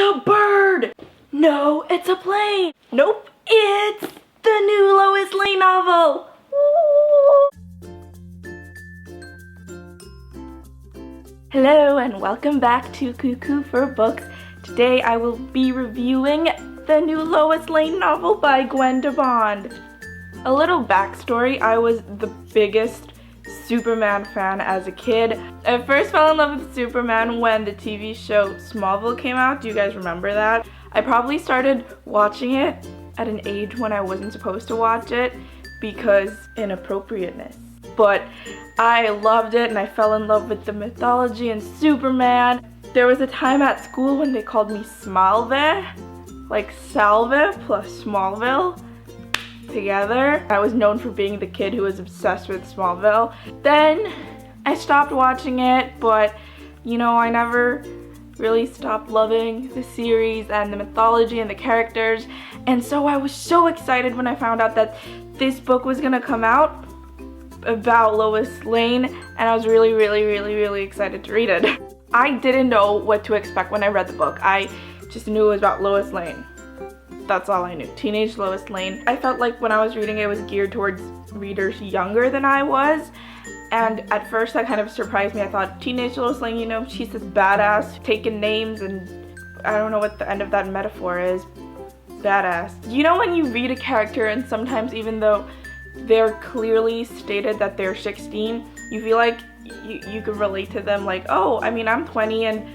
a bird! No, it's a plane! Nope, it's the new Lois Lane novel! Hello and welcome back to Cuckoo for Books. Today I will be reviewing the new Lois Lane novel by Gwenda Bond. A little backstory, I was the biggest Superman fan as a kid. I first fell in love with Superman when the TV show Smallville came out. Do you guys remember that? I probably started watching it at an age when I wasn't supposed to watch it because inappropriateness. But I loved it and I fell in love with the mythology and Superman. There was a time at school when they called me Smallville, like Salve plus Smallville together. I was known for being the kid who was obsessed with Smallville. Then I stopped watching it, but you know, I never really stopped loving the series and the mythology and the characters. And so I was so excited when I found out that this book was gonna come out about Lois Lane, and I was really excited to read it. I didn't know what to expect when I read the book. I just knew it was about Lois Lane. That's all I knew. Teenage Lois Lane. I felt like when I was reading it was geared towards readers younger than I was, and at first that kind of surprised me. I thought, Teenage Lois Lane, you know, she's this badass, taking names, and I don't know what the end of that metaphor is. Badass. You know when you read a character and sometimes even though they're clearly stated that they're 16, you feel like you could relate to them, like, oh, I mean, I'm 20 and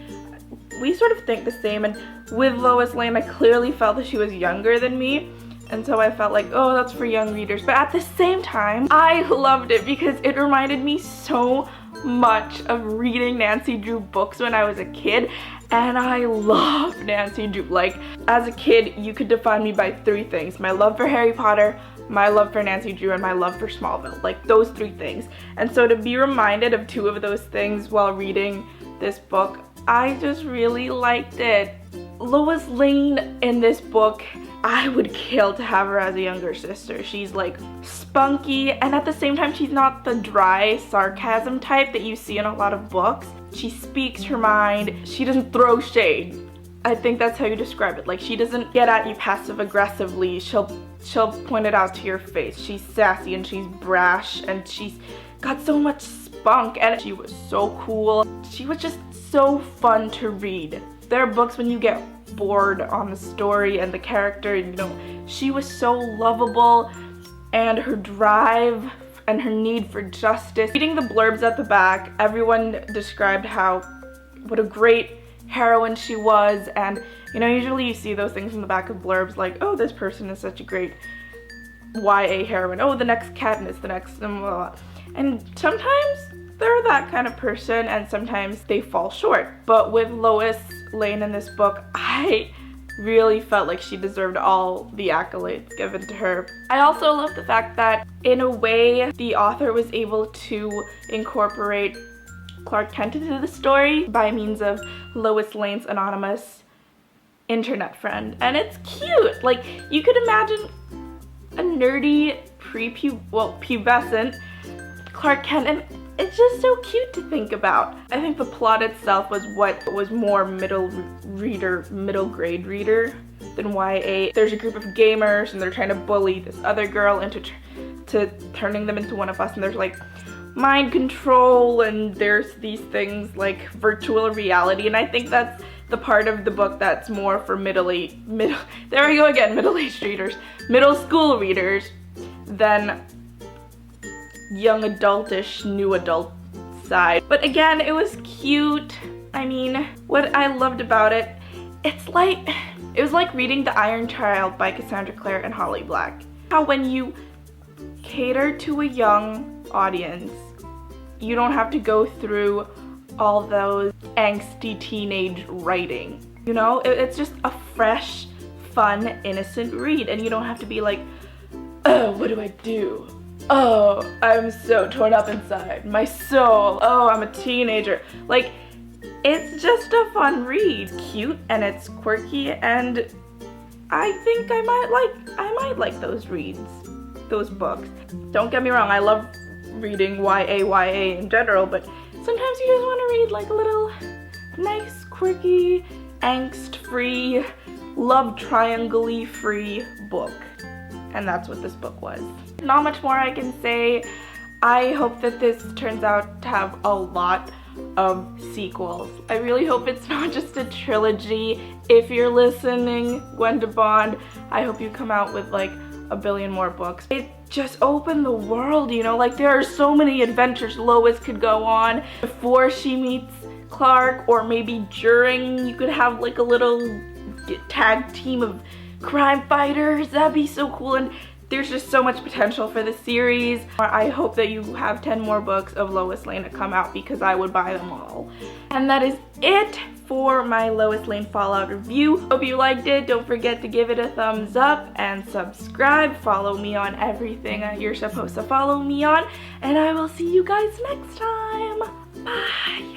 we sort of think the same. And with Lois Lane, I clearly felt that she was younger than me, and so I felt like, oh, that's for young readers. But at the same time, I loved it because it reminded me so much of reading Nancy Drew books when I was a kid, and I love Nancy Drew. Like, as a kid, you could define me by three things: my love for Harry Potter, my love for Nancy Drew, and my love for Smallville. Like, those three things. And so to be reminded of two of those things while reading this book, I just really liked it. Lois Lane in this book, I would kill to have her as a younger sister. She's like spunky, and at the same time she's not the dry sarcasm type that you see in a lot of books. She speaks her mind. She doesn't throw shade. I think that's how you describe it. Like, she doesn't get at you passive aggressively. She'll point it out to your face. She's sassy and she's brash and she's got so much spunk, and she was so cool. She was just so fun to read. There are books when you get bored on the story and the character, you know, she was so lovable, and her drive and her need for justice. Reading the blurbs at the back, everyone described what a great heroine she was, and you know, usually you see those things in the back of blurbs like, oh, this person is such a great YA heroine, oh, the next Katniss, the next blah, blah, blah. And sometimes they're that kind of person and sometimes they fall short. But with Lois Lane in this book, I really felt like she deserved all the accolades given to her. I also love the fact that in a way the author was able to incorporate Clark Kent into the story by means of Lois Lane's anonymous internet friend. And it's cute. Like, you could imagine a nerdy pubescent Clark Kent, and it's just so cute to think about. I think the plot itself was what was more middle grade reader than YA. There's a group of gamers and they're trying to bully this other girl into turning them into one of us, and there's like mind control, and there's these things like virtual reality, and I think that's the part of the book that's more for middle school readers than young adultish, new adult side. But again, it was cute. I mean, what I loved about it, it was like reading The Iron Child by Cassandra Clare and Holly Black. How when you cater to a young audience, you don't have to go through all those angsty teenage writing. You know, it's just a fresh, fun, innocent read, and you don't have to be like, oh, what do I do? Oh, I'm so torn up inside. My soul. Oh, I'm a teenager. Like, it's just a fun read. Cute, and it's quirky, and I think I might like those reads, those books. Don't get me wrong, I love reading YA in general, but sometimes you just want to read like a little nice, quirky, angst-free, love triangle-y free book. And that's what this book was. Not much more I can say. I hope that this turns out to have a lot of sequels. I really hope it's not just a trilogy. If you're listening, Gwenda Bond, I hope you come out with like a billion more books. It just opened the world, you know, like there are so many adventures Lois could go on before she meets Clark, or maybe during. You could have like a little tag team of crime fighters. That'd be so cool, and there's just so much potential for the series. I hope that you have 10 more books of Lois Lane to come out, because I would buy them all. And that is it for my Lois Lane Fallout review. Hope you liked it. Don't forget to give it a thumbs up and subscribe. Follow me on everything that you're supposed to follow me on. And I will see you guys next time. Bye.